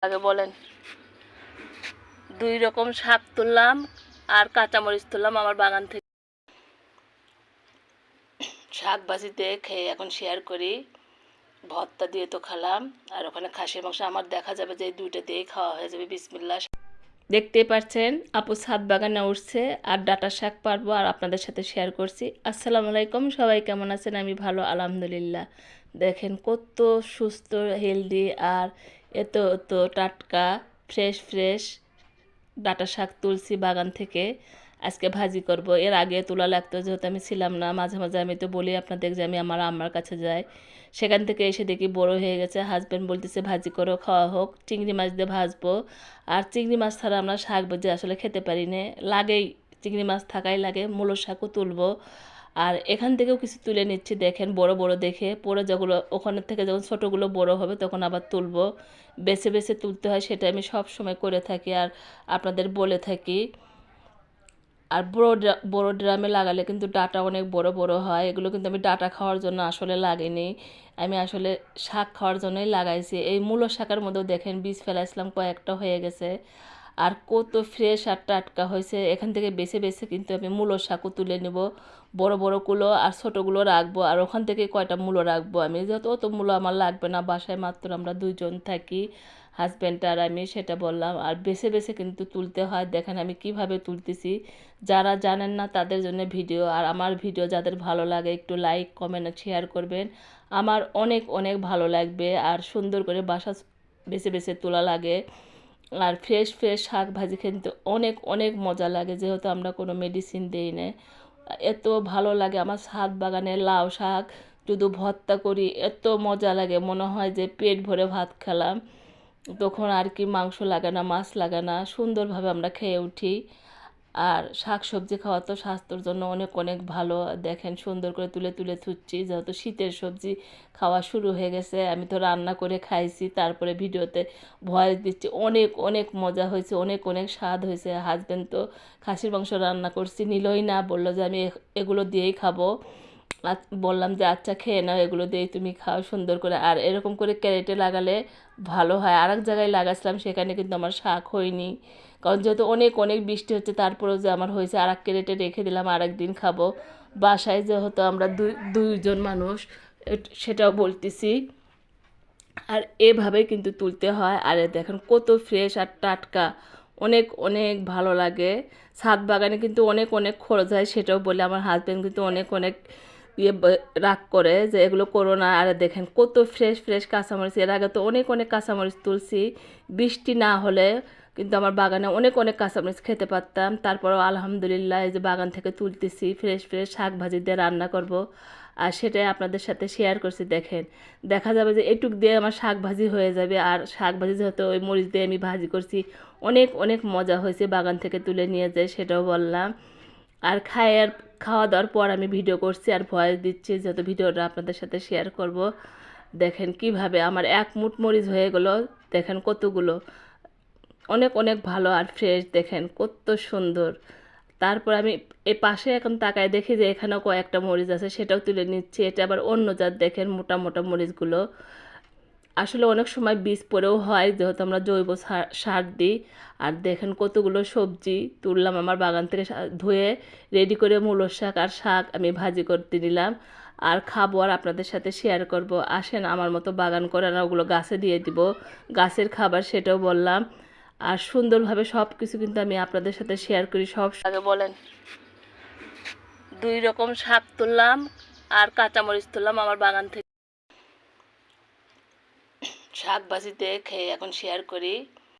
আগে বলেন। 2 রকম শাক তুললাম আর কাঁচামরিচ তুললাম আমার বাগান থেকে। শাক ভাজিতে খেয়ে এখন শেয়ার করি। ভর্তা দিয়ে তো খেলাম, আর ওখানে খাসির মাংস আমার দেখা যাবে যে এই 2টা দিয়েই খাওয়া হয়ে যাবে। বিসমিল্লাহ। দেখতেই পাচ্ছেন আপু ছাদ বাগানে উঠছে আর ডাঁটা শাক পারবো আর আপনাদের সাথে শেয়ার করছি। আসসালামু আলাইকুম, সবাই কেমন আছেন? আমি ভালো, আলহামদুলিল্লাহ। দেখেন কত সুস্থ, হেলদি আর এত এত টাটকা ফ্রেশ ফ্রেশ ডাঁটা শাক তুলছি বাগান থেকে। আজকে ভাজি করব। এর আগে তোলা লাগতো, যেহেতু আমি ছিলাম না। মাঝে মাঝে আমি তো বলি আপনাদের যে আমি আমার আম্মার কাছে যাই, সেখান থেকে এসে দেখি বড় হয়ে গেছে। হাজব্যান্ড বলতেছে ভাজি করো, খাওয়া হোক। চিংড়ি মাছ দিয়ে ভাজবো। আর চিংড়ি মাছ ছাড়া আমরা শাক ভাজি আসলে খেতে পারি না, লাগেই। চিংড়ি মাছ থাকাই লাগে। মূলো শাকও তুলবো। আর এখান থেকেও কিছু তুলে নিচ্ছি, দেখেন বড় বড় দেখে। পরে যেগুলো ওখানের থেকে যখন ছোটোগুলো বড় হবে তখন আবার তুলবো। বেছে বেছে তুলতে হয়, সেটা আমি সব সময় করে থাকি আর আপনাদের বলে থাকি। আর বড় ড্রামে লাগালে কিন্তু ডাঁটা অনেক বড় বড় হয়। এগুলো কিন্তু আমি ডাঁটা খাওয়ার জন্য আসলে লাগাইনি, আমি আসলে শাক খাওয়ার জন্যই লাগাইছি। এই মূলো শাকের মধ্যেও দেখেন বীজ ফেলাইছিলাম, কয়েকটা হয়ে গেছে। আর কত ফ্রেশ আর টাটকা হয়েছে। এখান থেকে বেছে বেছে কিন্তু আমি মূলো শাকও তুলে নেব। বড় বড়গুলো আর ছোটোগুলো রাখবো, আর ওখান থেকে কয়টা মূলো রাখবো আমি, যেহেতু অত মূলো আমার লাগবে না। বাসায় মাত্র আমরা 2জন থাকি, হাজব্যান্ড আর আমি, সেটা বললাম। আর বেছে বেছে কিন্তু তুলতে হয়। দেখেন আমি কিভাবে তুলতেছি। যারা জানেন না তাদের জন্য ভিডিও, আর আমার ভিডিও যাদের ভালো লাগে একটু লাইক কমেন্ট শেয়ার করবেন। আমার অনেক অনেক ভালো লাগবে। আর সুন্দর করে বাসা বেছে বেছে তোলা লাগে। আর ফ্রেশ ফ্রেশ শাক ভাজি খেতে অনেক অনেক মজা লাগে, যেহেতু আমরা কোনো মেডিসিন দিই না। এত ভালো লাগে আমার ছাদ বাগানের লাউ শাক শুধু ভর্তা করি, এত মজা লাগে, মনে হয় যে পেট ভরে ভাত খেলাম। তখন আর কি মাংস লাগে না, মাছ লাগে না, সুন্দরভাবে আমরা খেয়ে উঠি। আর শাক সবজি খাওয়া তো স্বাস্থ্যের জন্য অনেক অনেক ভালো। দেখেন সুন্দর করে তুলে তুলে থুচ্ছি, যেহেতু শীতের সবজি খাওয়া শুরু হয়ে গেছে। আমি তো রান্না করে খাইছি, তারপরে ভিডিওতে ভয়েস দিচ্ছি। অনেক অনেক মজা হয়েছে, অনেক অনেক স্বাদ হয়েছে। হাজব্যান্ড তো খাসির মাংস রান্না করছি, নিলই না, বললো যে আমি এগুলো দিয়েই খাবো। বললাম যে আচ্ছা খেয়ে নাও, এগুলো দিয়েই তুমি খাও সুন্দর করে। আর এরকম করে ক্যারেটে লাগালে ভালো হয়। আর এক জায়গায় লাগাচ্ছিলাম, সেখানে কিন্তু আমার শাক হয়নি, কারণ যেহেতু অনেক অনেক বৃষ্টি হচ্ছে। তারপরেও যে আমার হয়েছে, আর এক ক্যারেটে রেখে দিলাম, আর একদিন খাবো। বাসায় যেহেতু আমরা দুইজন মানুষ, সেটাও বলতেছি। আর এভাবেই কিন্তু তুলতে হয়। আর দেখেন কত ফ্রেশ আর টাটকা, অনেক অনেক ভালো লাগে। ছাদ বাগানে কিন্তু অনেক অনেক খরচ হয়, সেটাও বলে আমার হাজব্যান্ড কিন্তু অনেক অনেক রাগ করে যে এগুলো করো না। আর দেখেন কত ফ্রেশ ফ্রেশ কাঁচামরিচ। এর আগে তো অনেক অনেক কাঁচামরিচ তুলছি, বৃষ্টি না হলে কিন্তু আমার বাগানে অনেক অনেক কাঁচামরিচ খেতে পারতাম। তারপরেও আলহামদুলিল্লাহ এই যে বাগান থেকে তুলতেছি, ফ্রেশ ফ্রেশ শাক ভাজি দিয়ে রান্না করব। আর সেটাই আপনাদের সাথে শেয়ার করছি। দেখেন দেখা যাবে যে এটুক দিয়ে আমার শাক ভাজি হয়ে যাবে। আর শাক ভাজি যেহেতু ওই মরিচ দিয়ে আমি ভাজি করছি, অনেক অনেক মজা হয়েছে। বাগান থেকে তুলে নিয়ে যায়, সেটাও বললাম। আর খাওয়া দাওয়ার পর আমি ভিডিও করছি আর ভয়েস দিচ্ছি, যেহেতু ভিডিওটা আপনাদের সাথে শেয়ার করব। দেখেন কিভাবে আমার এক মুঠ মরিচ হয়ে গেল। দেখেন কতগুলো, অনেক অনেক ভালো আর ফ্রেশ। দেখেন কত সুন্দর। তারপর আমি এ পাশে এখন তাকায় দেখি যে এখানেও কয়েকটা মরিচ আছে, সেটাও তুলে নিচ্ছি। এটা আবার অন্য জাত। দেখেন মোটা মোটা মরিচগুলো আসলে অনেক সময় বীজ পড়েও হয়, যেহেতু আমরা জৈব সার দিই। আর দেখেন কতগুলো সবজি তুললাম আমার বাগান থেকে, ধুয়ে রেডি করে মূলো শাক আর শাক আমি ভাজি করতে নিলাম। আর খাবো আর আপনাদের সাথে শেয়ার করব। আসেন আমার মতো বাগান করে না, ওগুলো গাছে দিয়ে দিব, গাছের খাবার, সেটাও বললাম। আর সুন্দরভাবে সব কিছু কিন্তু আমি আপনাদের সাথে শেয়ার করি। সব আগে বলেন। 2 রকম শাক তুললাম আর কাঁচামরিচ তুললাম আমার বাগান থেকে। শাক ভাজিতে খেয়ে এখন শেয়ার করি।